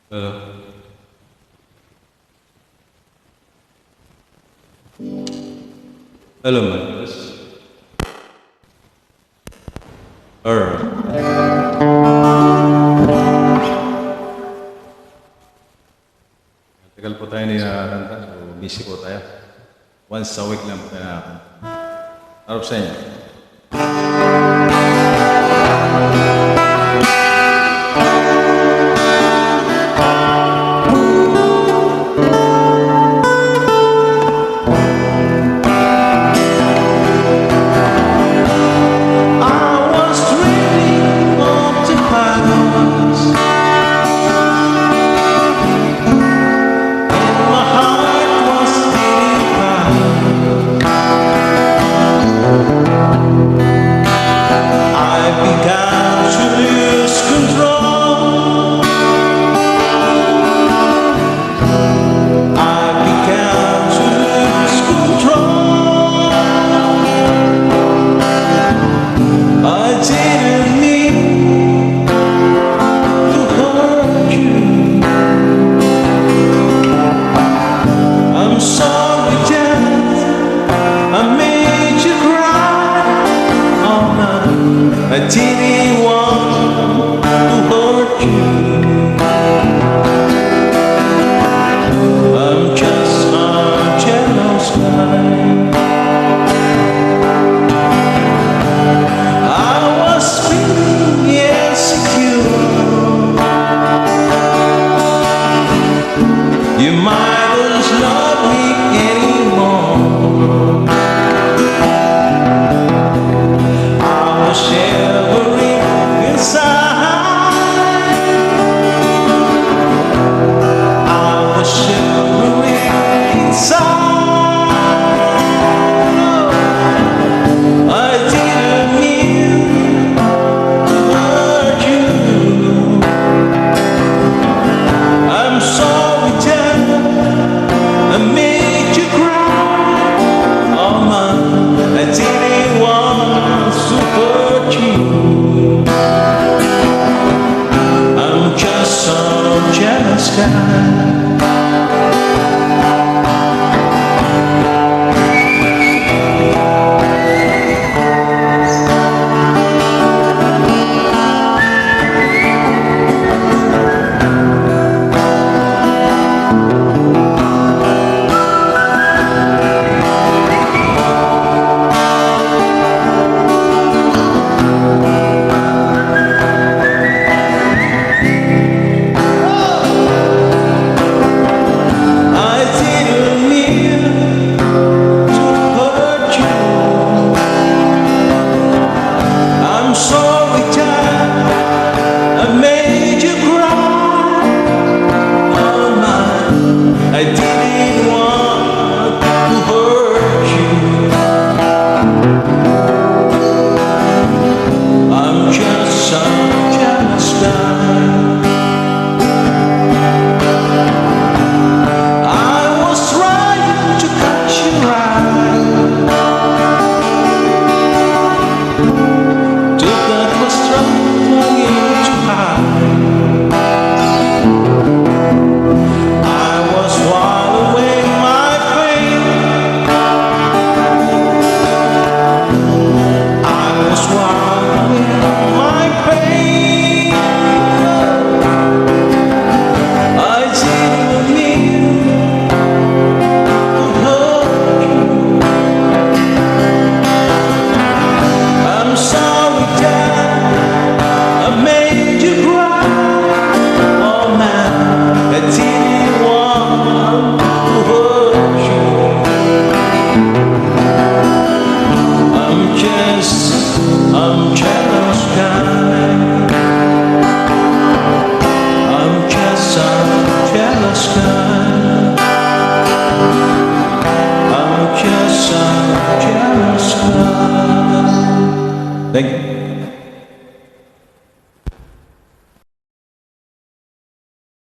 Hello. Hello, Marcus. Alright. Tagal po tayo nakakanta. So, busy po tayo. Once a week lang po tayo nakakanta. Harap sa inyo. I didn't want to hurt you. I'm just a jealous guy. I was feeling insecure. You might as love me anymore. I was shivering inside. I was shivering inside. I didn't mean to hurt you. I'm sorry, Dad, I made you cry. Oh man, I didn't want to hurt you. I'm just some jealous guy.